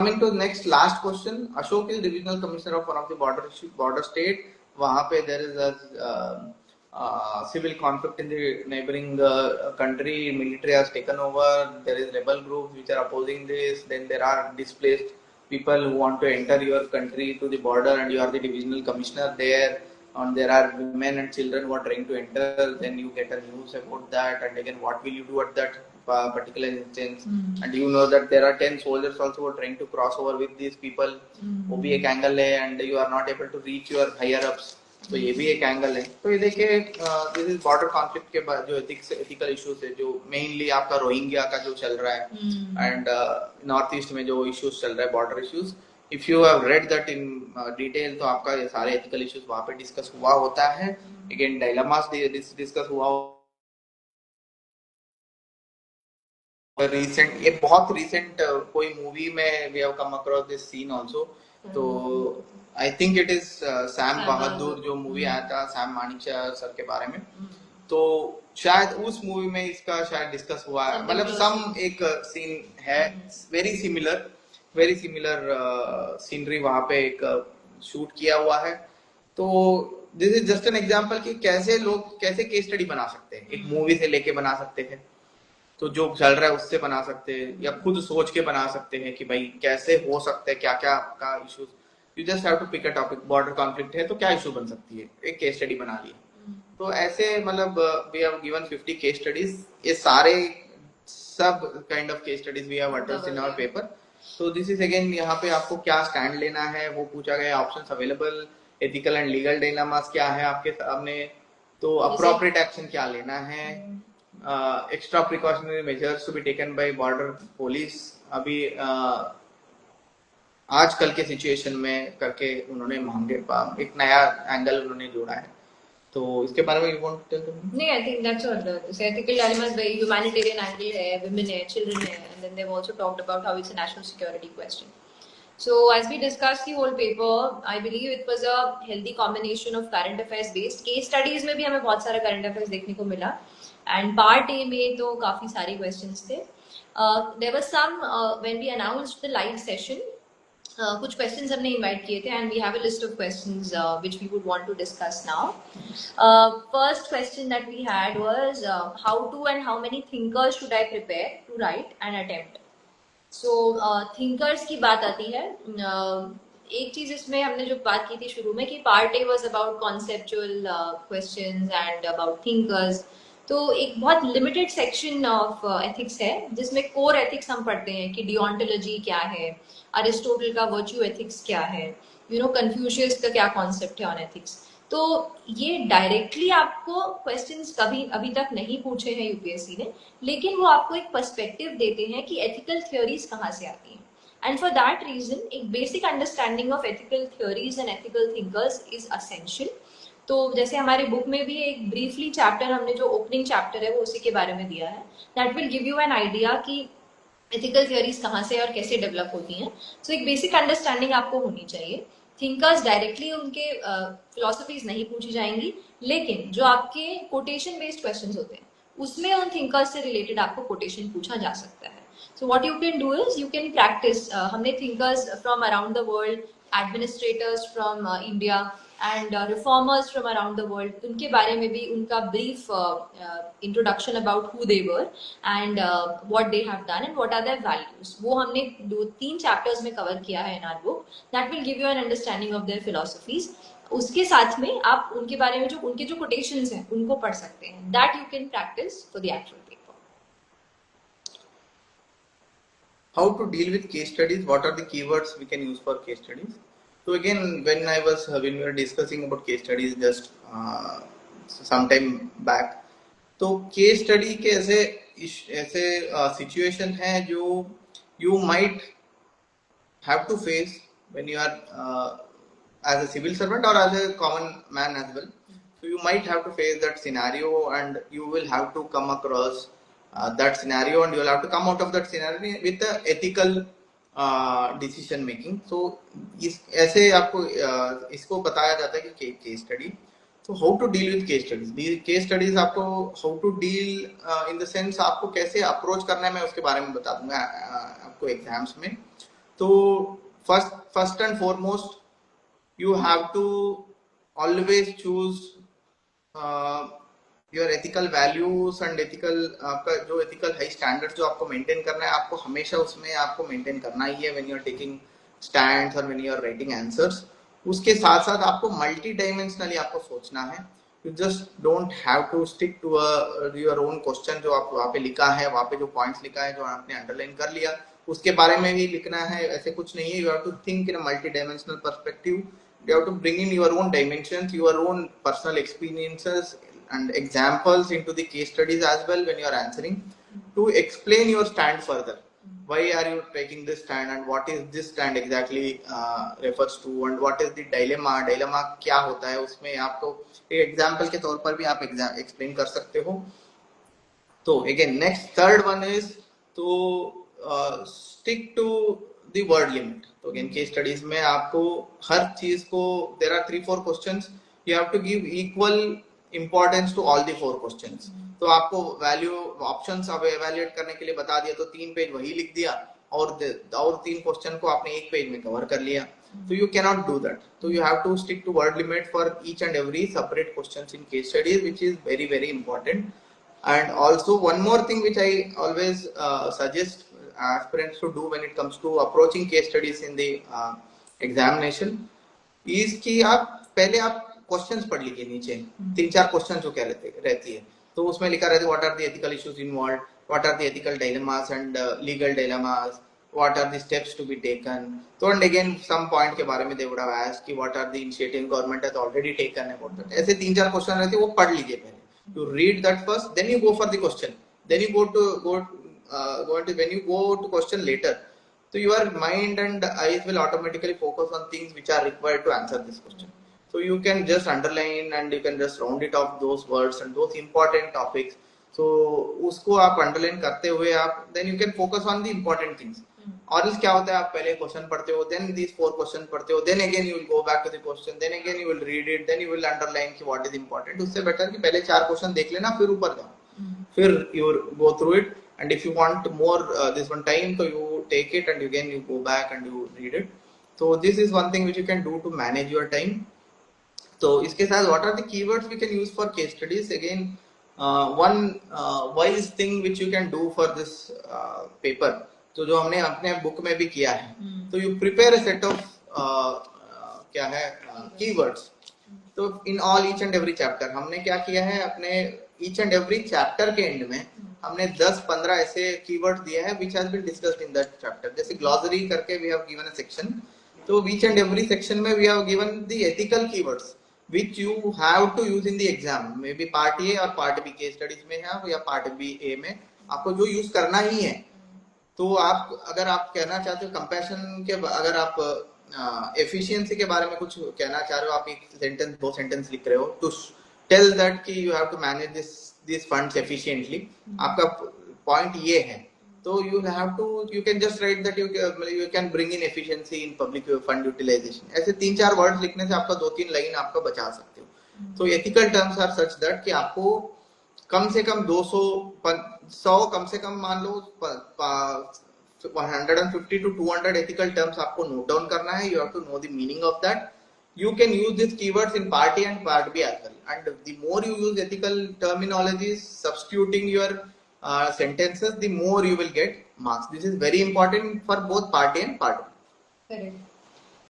Coming to the next last question, Ashok is divisional commissioner of one of the border state. वहाँ पे there is a civil conflict in the neighboring country. Military has taken over. There is rebel groups which are opposing this. Then there are displaced people who want to enter your country to the border, and you are the divisional commissioner there. And there are women and children who are trying to enter. Then you get a news about that, and again, what will you do at that particular instance? And you know that there are 10 soldiers also who are trying to cross over with these people. वो भी एक angle है, and you are not able to reach your higher ups. तो ये भी एक angle है. तो ये देखिए, दिस इज बॉर्डर कॉन्फ्लिक्ट के बाद जो एथिकल इश्यूज है, जो मेनली आपका रोहिंग्या का जो चल रहा है, एंड नॉर्थ ईस्ट में जो इश्यूज चल रहा है, border issues. If you have read that in detail, तो आपका ये सारे एथिकल इश्यूज वहाँ पे डिस्कस हुआ होता है. अगेन डायलेमास डिस्कस हुआ. रिसेंट, ये बहुत रिसेंट कोई मूवी में we have come across this scene also. तो I think it is Sam Bahadur, जो मूवी आया था सैम मानिकशा सर के बारे में. तो शायद उस मूवी में इसका शायद डिस्कस हुआ है. मतलब सम एक सीन है, वेरी सिमिलर सीनरी वहां पे एक शूट किया हुआ है. तो this is just an example कि कैसे लोग कैसे केस स्टडी बना सकते हैं. एक मूवी से लेके बना सकते हैं, तो जो चल रहा है उससे बना सकते हैं, या खुद सोच के बना सकते हैं कि भाई कैसे हो सकते हैं, क्या क्या आपका issues. You just have to pick a topic. Border conflict है तो क्या इशू बन सकती है, एक केस स्टडी बना लिया. तो ऐसे मतलब we have given 50 case studies. ये सारे सब kind of case studies we have addressed in our paper. तो दिस इज अगेन, यहाँ पे आपको क्या स्टैंड लेना है वो पूछा गया. Options available, ethical and legal dilemmas क्या है आपके सामने, तो अप्रोप्रिएट एक्शन क्या लेना है, extra precautionary measures to be taken by border police. अभी आजकल के सिचुएशन में करके उन्होंने मांगे एक नया एंगल उन्होंने जोड़ा है. तो इसके बारे में you want to tell me? नहीं, I think that's all. This ethical dilemmas by humanitarian angle है, women है, children है, and then they've also talked about how it's a national security question. So as we discussed the whole paper, I believe it was a healthy combination of current affairs based. Case studies में भी हमें बहुत सारा current affairs देखने को मिला, and part A में तो काफी सारे questions थे. There was some when we announced the live session, कुछ questions हमने invite किए थे, and we have a list of questions which we would want to discuss now. First question that we had was how to and how many thinkers should I prepare to write an attempt. So thinkers की बात आती है. एक चीज इसमें हमने जो बात की थी शुरू में कि part A was about conceptual questions and about thinkers. तो एक बहुत लिमिटेड सेक्शन ऑफ एथिक्स है जिसमें कोर एथिक्स हम पढ़ते हैं कि डिओन्टोलॉजी क्या है, अरिस्टोटल का वर्च्यू एथिक्स क्या है, कन्फ्यूशियस का क्या कॉन्सेप्ट है ऑन एथिक्स. तो ये डायरेक्टली आपको क्वेश्चंस कभी अभी तक नहीं पूछे हैं यूपीएससी ने, लेकिन वो आपको एक पर्सपेक्टिव देते हैं कि एथिकल थ्योरीज कहाँ से आती हैं. एंड फॉर दैट रीजन एक basic understanding of ethical theories and ethical thinkers is essential. तो जैसे हमारे बुक में भी एक ब्रीफली चैप्टर, हमने जो ओपनिंग चैप्टर है वो उसी के बारे में दिया है. That will give you an idea कि एथिकल थ्योरीज कहाँ से और कैसे डेवलप होती हैं. सो एक बेसिक अंडरस्टैंडिंग आपको होनी चाहिए. थिंकर्स डायरेक्टली उनके फिलोसफीज नहीं पूछी जाएंगी, लेकिन जो आपके कोटेशन बेस्ड क्वेश्चंस होते हैं उसमें उन थिंकर्स से रिलेटेड आपको कोटेशन पूछा जा सकता है. So what you can do is you can practise. हमने thinkers from around the world, administrators from India and reformers from around the world, उनके बारे में भी उनका brief introduction about who they were and what they have done and what are their values, वो हमने 2-3 chapters में cover किया है in our book. That will give you an understanding of their philosophies. उसके साथ में आप उनके बारे में जो उनके जो quotations हैं उनको पढ़ सकते हैं. That you can practice for the actual paper. How to deal with case studies? What are the keywords we can use for case studies? So again, when we were discussing about case studies just some time back, तो case study के ऐसे situation है जो you might have to face when you are as a civil servant or as a common man as well. So you might have to face that scenario and you will have to come across that scenario and you will have to come out of that scenario with the ethical decision making. So ऐसे आपको इसको बताया जाता है कि case study. तो how to deal with case studies. Case studies आपको how to deal in the sense आपको कैसे अप्रोच करना है, मैं उसके बारे में बता दूंगा आपको एग्जाम्स में. तो first and foremost you have to always choose your ethical values and ethical आपका जो एथिकल हाई स्टैंडर्ड जो आपको मेंटेन करना है, आपको हमेशा उसमें आपको मेंटेन करना ही है when you are taking stands और when you are writing answers. उसके साथ साथ आपको मल्टी डायमेंशनली आपको सोचना है। You just don't have to stick to your own question जो आप वहाँ पे लिखा है, वहाँ पे जो पॉइंट्स लिखा है, जो आपने अंडरलाइन कर लिया उसके बारे में ही लिखना है, ऐसे कुछ नहीं है। You have to think in a multi dimensional perspective. You have to bring in your own dimensions, your own personal experiences and examples into the case studies as well when you are answering, to explain your stand further. Why are you taking this stand and what is this stand exactly refers to, and what is the dilemma क्या होता है उसमें, आपको एक example के तौर पर भी आप एक्सप्लेन कर सकते हो। तो again next third one is to stick to the word limit. तो अगेन केस स्टडीज में आपको हर चीज को, there are 3-4 questions, you have to give equal importance to all the 4 questions. तो आपको वैल्यू ऑप्शंस अब एवेल्युएट करने के लिए बता दिया तो 3 पेज वही लिख दिया और 3 क्वेश्चन को आपने 1 पेज में कवर कर लिया। तो you cannot do that. So you have to stick to word limit for each and every separate questions in case studies, which is very very important. And also one more thing which I always suggest aspirants to do when it comes to approaching case studies in the examination is कि आप पहले आप questions पढ़ लीजिए। नीचे 3-4 question जो क्या रहती है, तो उसमें लिखा रहता है what are the ethical issues involved, what are the ethical dilemmas and legal dilemmas, what are the steps to be taken. So and again some point के बारे में they would have asked कि what are the initiative government has already taken about that. ऐसे 3-4 question रहते हैं, वो पढ़ लीजिए पहले. You read that first, then you go for the question, then you go to when you go to question later, so your mind and eyes will automatically focus on things which are required to answer this question. So you can just underline and you can just round it off those words and those important topics. So उसको आप underline करते हुए आप then you can focus on the important things. और इस क्या होता है, आप पहले क्वेश्चन पढ़ते हो, then these 4 क्वेश्चन पढ़ते हो, then again you will go back to the question, then again you will read it, then you will underline कि what is important. उससे बेटर कि पहले 4 क्वेश्चन देख लेना फिर ऊपर जाओ, फिर you go through it, and if you want more this one time, so you take it and again you go back and you read it. So this is one thing which you can do to manage your time. तो इसके साथ what are the keywords we can use for case studies? Again one wise thing which you can do for this paper, तो जो हमने अपने book में भी किया है, तो you prepare a set of क्या है कीवर्ड्स। तो in all each and every chapter हमने क्या किया है, अपने ईच एंड एवरी चैप्टर के एंड में हमने 10-15 ऐसे कीवर्ड दिए हैं which has been discussed in that chapter. जैसे ग्लॉसरी करके we have given a section, तो ईच एंड एवरी सेक्शन में we have given the ethical keywords which you have to use in the exam, may be part A और part B case studies में है या part B ए में आपको जो use करना ही है। तो आप अगर आप कहना चाहते हो कंपैशन के, अगर आप एफिशिएंसी के बारे में कुछ कहना चाह रहे हो, आप एक सेंटेंस 2 सेंटेंस लिख रहे हो टू टेल दैट कि you have to manage this funds efficiently, आपका पॉइंट ये है, तो you have to, you can just write that you can bring in efficiency in public fund utilization. ऐसे 3-4 वर्ड्स लिखने से आपका 2-3 लाइन आपका बचा सकते हो। तो ethical terms are such that कि आपको कम से कम 200 कम से कम मान लो 150 to 200 ethical terms आपको नोट डाउन करना है। You have to know the meaning of that. You can use these keywords in part A and part B as well. And the more you use ethical terminologies, substituting your sentences, the more you will get marks. This is very important for both part A and part B. Correct.